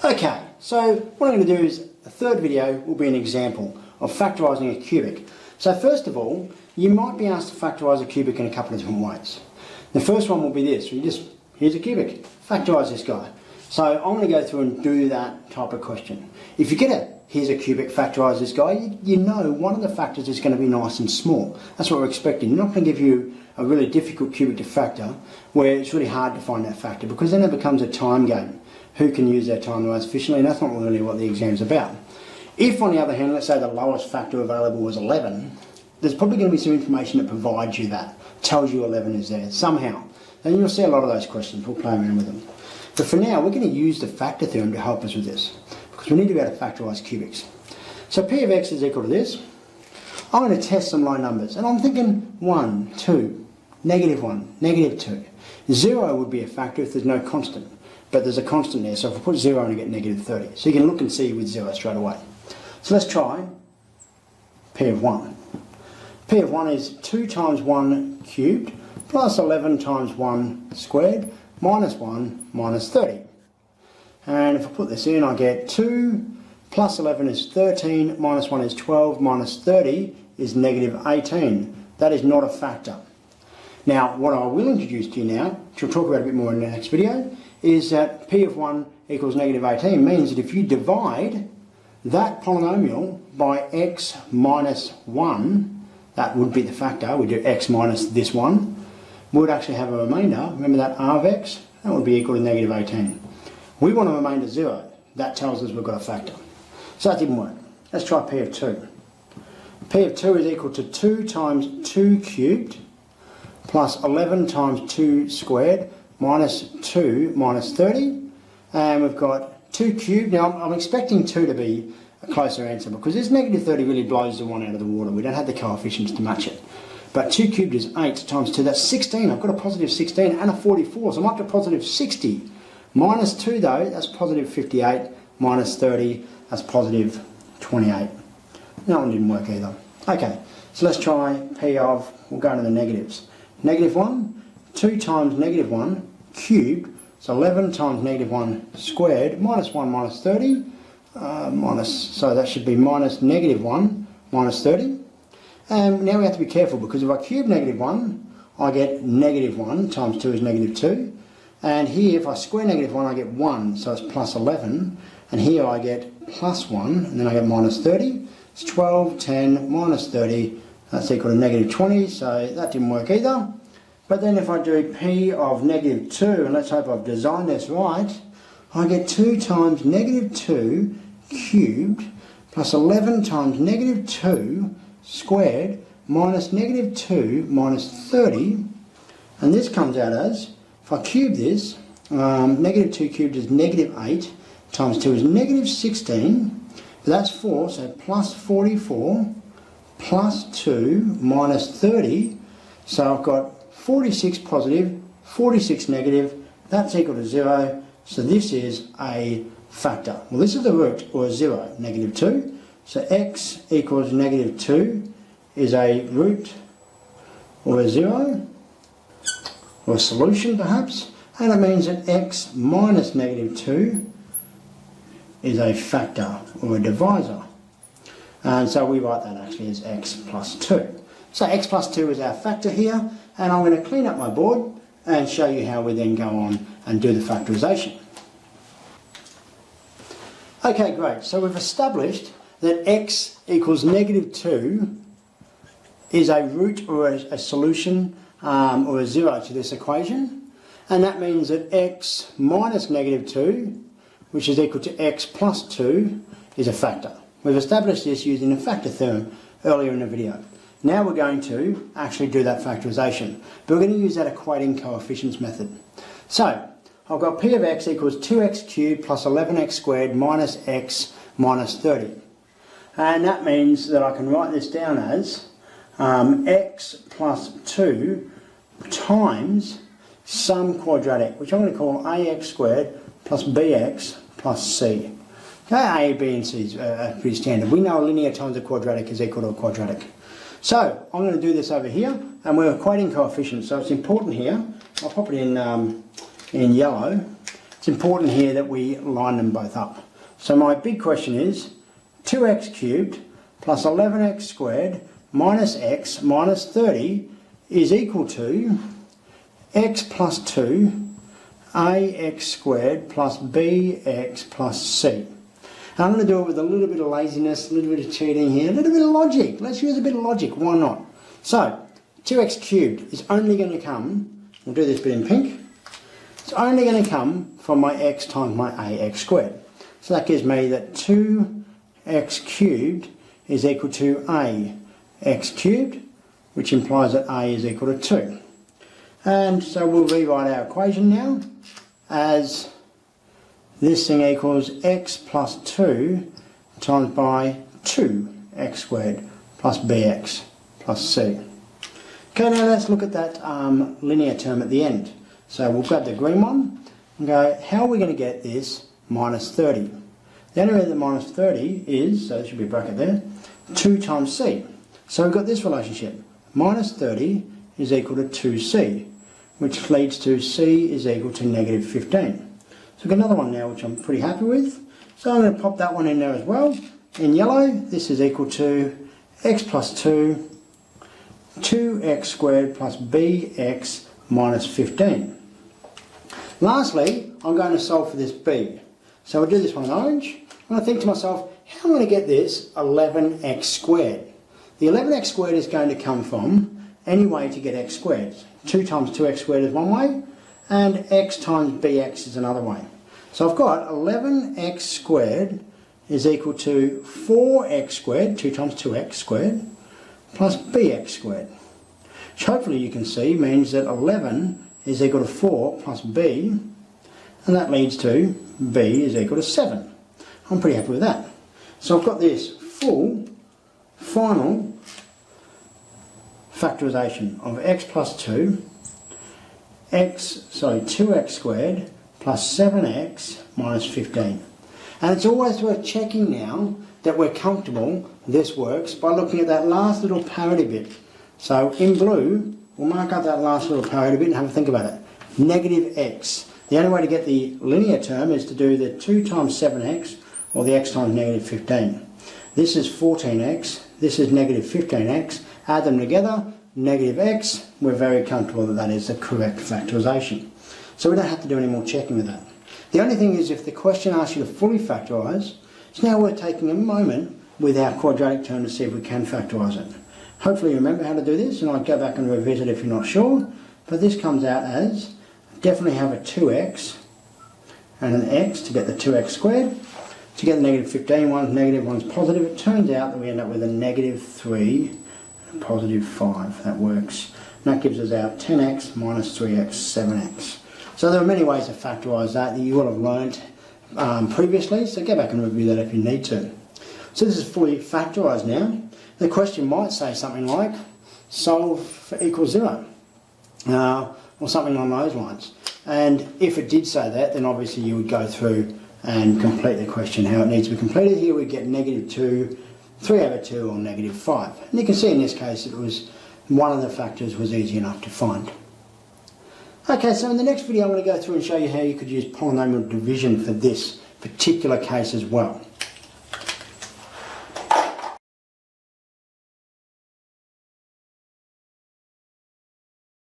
Okay, so what I'm going to do is, the third video will be an example of factorising a cubic. So first of all, you might be asked to factorise a cubic in a couple of different ways. The first one will be this, here's a cubic, factorise this guy. So I'm going to go through and do that type of question. If you get here's a cubic, factorise this guy, you know one of the factors is going to be nice and small. That's what we're expecting. You're not going to give you a really difficult cubic to factor where it's really hard to find that factor, because then it becomes a time game. Who can use their time the most efficiently, and that's not really what the exam's about. If, on the other hand, let's say the lowest factor available was 11, there's probably going to be some information that provides you that, tells you 11 is there somehow. And you'll see a lot of those questions, we'll play around with them. But for now, we're going to use the factor theorem to help us with this, because we need to be able to factorise cubics. So P of x is equal to this. I'm going to test some low numbers, and I'm thinking 1, 2, negative 1, negative 2. 0 would be a factor if there's no constant. But there's a constant there, so if I put 0 in, I get negative 30. So you can look and see with 0 straight away. So let's try P of 1. P of 1 is 2 times 1 cubed plus 11 times 1 squared minus 1 minus 30. And if I put this in, I get 2 plus 11 is 13, minus 1 is 12, minus 30 is negative 18. That is not a factor. Now, what I will introduce to you now, which we'll talk about a bit more in the next video, is that P of 1 equals negative 18 means that if you divide that polynomial by x minus 1, that would be the factor, we do x minus this one, we would actually have a remainder, remember that r of x, that would be equal to negative 18. We want a remainder 0, that tells us we've got a factor. So that didn't work. Let's try P of 2. P of 2 is equal to 2 times 2 cubed plus 11 times 2 squared minus 2 minus 30, and we've got 2 cubed. Now I'm expecting 2 to be a closer answer, because this negative 30 really blows the 1 out of the water. We don't have the coefficients to match it. But 2 cubed is 8 times 2, that's 16. I've got a positive 16 and a 44, so I'm up to positive 60. Minus 2 though, that's positive 58, minus 30, that's positive 28. That one didn't work either. Okay, so let's try P of, we'll go into the negatives. Negative 1, 2 times negative 1 cubed, so 11 times negative 1 squared, minus 1 minus 30, so that should be minus negative 1 minus 30. And now we have to be careful, because if I cube negative 1, I get negative 1 times 2 is negative 2. And here, if I square negative 1, I get 1, so it's plus 11. And here I get plus 1, and then I get minus 30. It's 12, 10, minus 30, that's equal to negative 20, so that didn't work either. But then if I do P of negative 2, and let's hope I've designed this right, I get 2 times negative 2 cubed plus 11 times negative 2 squared minus negative 2 minus 30. And this comes out as, if I cube this, negative 2 cubed is negative 8 times 2 is negative 16. That's 4, so plus 44 plus 2 minus 30. So I've got 46 positive, 46 negative, that's equal to 0, so this is a factor. Well, this is the root, or a 0, negative 2, so x equals negative 2 is a root, or a 0, or a solution perhaps, and it means that x minus negative 2 is a factor, or a divisor. And so we write that actually as x plus 2. So x plus 2 is our factor here, and I'm going to clean up my board and show you how we then go on and do the factorisation. Okay, great. So we've established that x equals negative 2 is a root, or a solution, or a 0 to this equation. And that means that x minus negative 2, which is equal to x plus 2, is a factor. We've established this using the factor theorem earlier in the video. Now we're going to actually do that factorisation, but we're going to use that equating coefficients method. So I've got P of x equals 2x cubed plus 11x squared minus x minus 30. And that means that I can write this down as x plus 2 times some quadratic, which I'm going to call ax squared plus bx plus c. Okay, a, b and c is pretty standard. We know a linear times a quadratic is equal to a quadratic. So I'm going to do this over here, and we're equating coefficients, so it's important here. I'll pop it in yellow. It's it's important here that we line them both up. So my big question is 2x cubed plus 11x squared minus x minus 30 is equal to x plus 2 ax squared plus bx plus c. And I'm going to do it with a little bit of laziness, a little bit of cheating here, a little bit of logic. Let's use a bit of logic, why not? So 2x cubed is only going to come, we'll do this bit in pink, it's only going to come from my x times my ax squared. So that gives me that 2x cubed is equal to ax cubed, which implies that a is equal to 2. And so we'll rewrite our equation now as this thing equals x plus 2 times by 2x squared plus bx plus c. Okay, now let's look at that linear term at the end. So we'll grab the green one and go, how are we going to get this minus 30? The only way that minus 30 is, so there should be a bracket there, 2 times c. So we've got this relationship. Minus 30 is equal to 2c, which leads to c is equal to negative 15. So we've got another one now which I'm pretty happy with. So I'm going to pop that one in there as well. In yellow, this is equal to x plus 2, 2x squared plus bx minus 15. Lastly, I'm going to solve for this b. So I'll do this one in orange. I'm going to think to myself, how am I going to get this 11x squared? The 11x squared is going to come from any way to get x squared. 2 times 2x squared is one way, and x times bx is another way. So I've got 11x squared is equal to 4x squared, 2 times 2x squared, plus bx squared. Which hopefully you can see means that 11 is equal to 4 plus b, and that leads to b is equal to 7. I'm pretty happy with that. So I've got this full, final factorisation of x plus 2, 2x squared plus 7x minus 15. And it's always worth checking now that we're comfortable this works by looking at that last little parity bit. So in blue, we'll mark up that last little parity bit and have a think about it. Negative x. The only way to get the linear term is to do the 2 times 7x or the x times negative 15. This is 14x, this is negative 15x. Add them together, negative x. We're very comfortable that that is the correct factorisation. So we don't have to do any more checking with that. The only thing is if the question asks you to fully factorise, it's now worth taking a moment with our quadratic term to see if we can factorise it. Hopefully you remember how to do this, and I'll go back and revisit if you're not sure. But this comes out as, definitely have a 2x and an x to get the 2x squared. To get the negative 15, one's negative, one's positive. It turns out that we end up with a negative 3 and a positive 5. That works. And that gives us our 10x minus 3x, 7x. So there are many ways to factorise that you will have learnt previously, so go back and review that if you need to. So this is fully factorised now. The question might say something like, solve for equals 0, or something along those lines. And if it did say that, then obviously you would go through and complete the question how it needs to be completed. Here we get negative 2, 3 over 2, or negative 5. And you can see in this case it was one of the factors was easy enough to find. Okay, so in the next video I'm going to go through and show you how you could use polynomial division for this particular case as well.